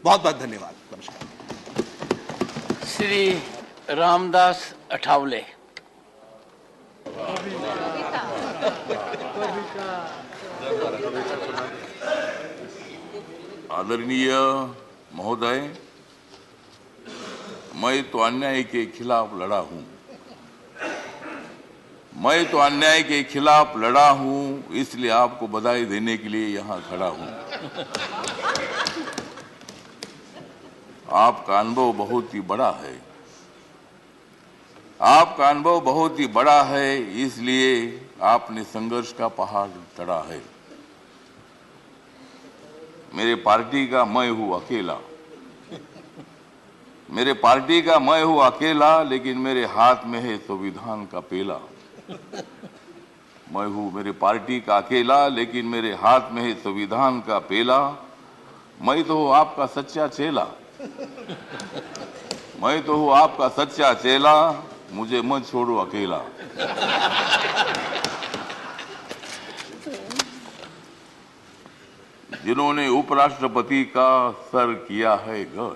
बहुत बहुत धन्यवाद। नमस्कार। श्री रामदास अठावले। आदरणीय महोदय, मैं तो अन्याय के खिलाफ लड़ा हूं, मैं तो अन्याय के खिलाफ लड़ा हूं, इसलिए आपको बधाई देने के लिए यहां खड़ा हूं। आपका अनुभव बहुत ही बड़ा है, आपका अनुभव बहुत ही बड़ा है, इसलिए आपने संघर्ष का पहाड़ चढ़ा है। मेरे पार्टी का मैं हूं अकेला, मेरे पार्टी का मैं हूं अकेला, लेकिन मेरे हाथ में है संविधान का पेला। मैं हूं मेरे पार्टी का अकेला, लेकिन मेरे हाथ में है संविधान का पेला। मैं तो हूं आपका सच्चा चेला, मैं तो हूं आपका सच्चा चेला, मुझे मत छोड़ो अकेला। जिन्होंने उपराष्ट्रपति का सर किया है गढ़,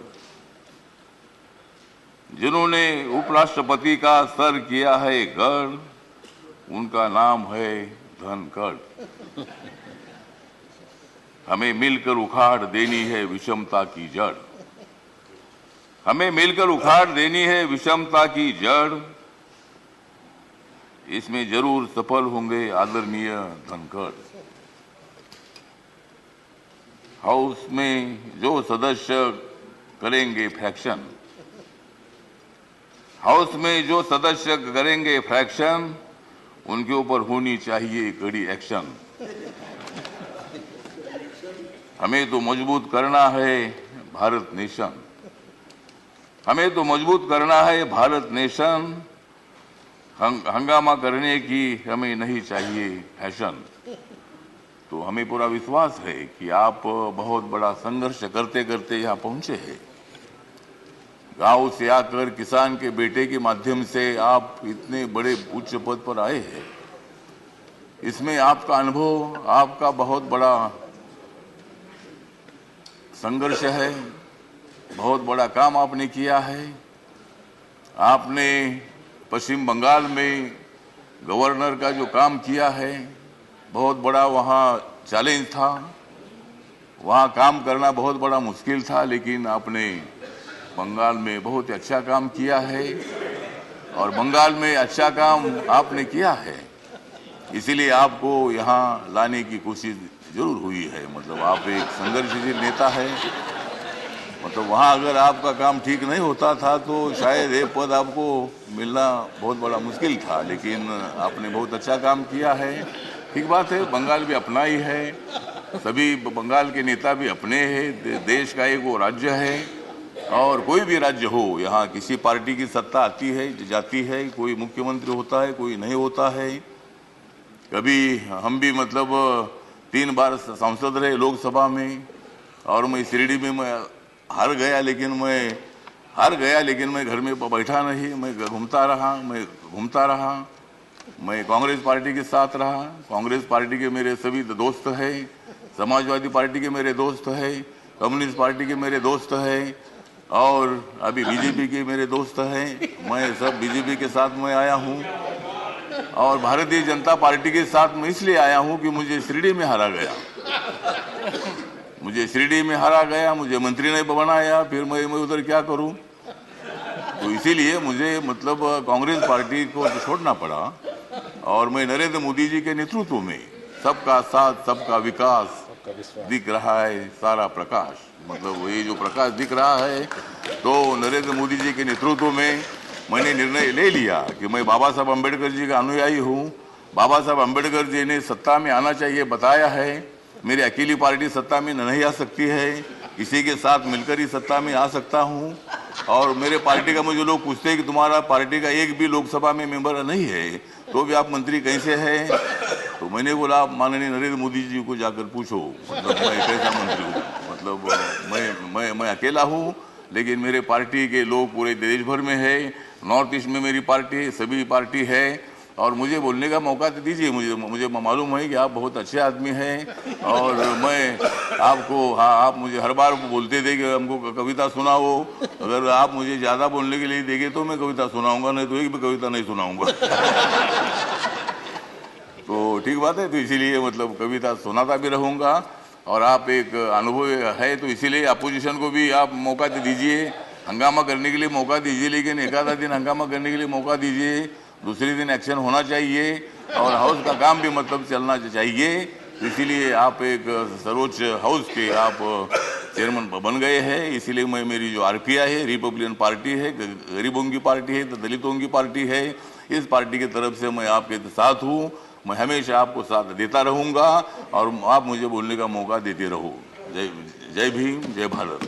जिन्होंने उपराष्ट्रपति का सर किया है गढ़, उनका नाम है धनखड़। हमें मिलकर उखाड़ देनी है विषमता की जड़, हमें मिलकर उखाड़ देनी है विषमता की जड़। इसमें जरूर सफल होंगे आदरणीय धनखड़। हाउस में जो सदस्य करेंगे फ्रैक्शन, हाउस में जो सदस्य करेंगे फ्रैक्शन, उनके ऊपर होनी चाहिए कड़ी एक्शन। हमें तो मजबूत करना है भारत नेशन, हमें तो मजबूत करना है भारत नेशन। हंगामा करने की हमें नहीं चाहिए फैशन। तो हमें पूरा विश्वास है कि आप बहुत बड़ा संघर्ष करते करते यहाँ पहुंचे हैं। गांव से आकर किसान के बेटे के माध्यम से आप इतने बड़े उच्च पद पर आए हैं। इसमें आपका अनुभव, आपका बहुत बड़ा संघर्ष है, बहुत बड़ा काम आपने किया है। आपने पश्चिम बंगाल में गवर्नर का जो काम किया है, बहुत बड़ा वहाँ चैलेंज था, वहाँ काम करना बहुत बड़ा मुश्किल था, लेकिन आपने बंगाल में बहुत अच्छा काम किया है और बंगाल में अच्छा काम आपने किया है, इसीलिए आपको यहाँ लाने की कोशिश जरूर हुई है। मतलब आप एक संघर्षशील नेता है। मतलब वहाँ अगर आपका काम ठीक नहीं होता था तो शायद ये पद आपको मिलना बहुत बड़ा मुश्किल था, लेकिन आपने बहुत अच्छा काम किया है। ठीक बात है, बंगाल भी अपना ही है, सभी बंगाल के नेता भी अपने हैं, देश का एक वो राज्य है और कोई भी राज्य हो, यहाँ किसी पार्टी की सत्ता आती है जाती है, कोई मुख्यमंत्री होता है, कोई नहीं होता है। कभी हम भी मतलब 3 बार सांसद रहे लोकसभा में और मैं शिरडी में मैं हार गया, लेकिन मैं घर में बैठा नहीं, मैं घूमता रहा, मैं कांग्रेस पार्टी के साथ रहा। कांग्रेस पार्टी के मेरे सभी दोस्त हैं, समाजवादी पार्टी के मेरे दोस्त हैं, कम्युनिस्ट पार्टी के मेरे दोस्त हैं और अभी बीजेपी के मेरे दोस्त हैं। मैं सब बीजेपी के साथ में आया हूँ और भारतीय जनता पार्टी के साथ मैं इसलिए आया हूँ कि मुझे शिरडी में हारा गया, मुझे मंत्री ने बनाया, फिर मैं उधर क्या करूं। तो इसीलिए मुझे मतलब कांग्रेस पार्टी को छोड़ना पड़ा और मैं नरेंद्र मोदी जी के नेतृत्व में सबका साथ सबका विकास दिख रहा है सारा प्रकाश, मतलब ये जो प्रकाश दिख रहा है, तो नरेंद्र मोदी जी के नेतृत्व में मैंने निर्णय ले लिया कि मैं बाबा साहब अम्बेडकर जी का अनुयायी हूँ। बाबा साहब अम्बेडकर जी ने सत्ता में आना चाहिए बताया है, मेरी अकेली पार्टी सत्ता में नहीं आ सकती है, किसी के साथ मिलकर ही सत्ता में आ सकता हूँ। और मेरे पार्टी का मुझे लोग पूछते हैं कि तुम्हारा पार्टी का एक भी लोकसभा में मेंबर नहीं है, तो भी आप मंत्री कैसे हैं? तो मैंने बोला आप माननीय नरेंद्र मोदी जी को जाकर पूछो, मतलब मैं कैसा मंत्री हूँ। मतलब मैं अकेला हूँ, लेकिन मेरे पार्टी के लोग पूरे देश भर में है, नॉर्थ ईस्ट में मेरी पार्टी सभी पार्टी है और मुझे बोलने का मौका तो दीजिए। मुझे मालूम है कि आप बहुत अच्छे आदमी हैं और मैं आपको, हाँ, आप मुझे हर बार बोलते थे कि हमको कविता सुनाओ। अगर आप मुझे ज़्यादा बोलने के लिए देंगे तो मैं कविता सुनाऊंगा, नहीं तो एक भी कविता नहीं सुनाऊंगा। तो ठीक बात है, तो इसीलिए मतलब कविता सुनाता भी रहूँगा। और आप एक अनुभव है तो इसीलिए अपोजिशन को भी आप मौका दीजिए, हंगामा करने के लिए मौका दीजिए, लेकिन एक आधा दिन हंगामा करने के लिए मौका दीजिए, दूसरे दिन एक्शन होना चाहिए और हाउस का काम भी मतलब चलना चाहिए। तो इसीलिए आप एक सर्वोच्च हाउस के आप चेयरमैन बन गए हैं। इसीलिए मैं, मेरी जो आरपीआई है, रिपब्लिकन पार्टी है, गरीबों की पार्टी है, दलितों की पार्टी है, इस पार्टी की तरफ से मैं आपके साथ हूँ। मैं हमेशा आपको साथ देता रहूँगा और आप मुझे बोलने का मौका देते रहो। जय भीम, जय भारत।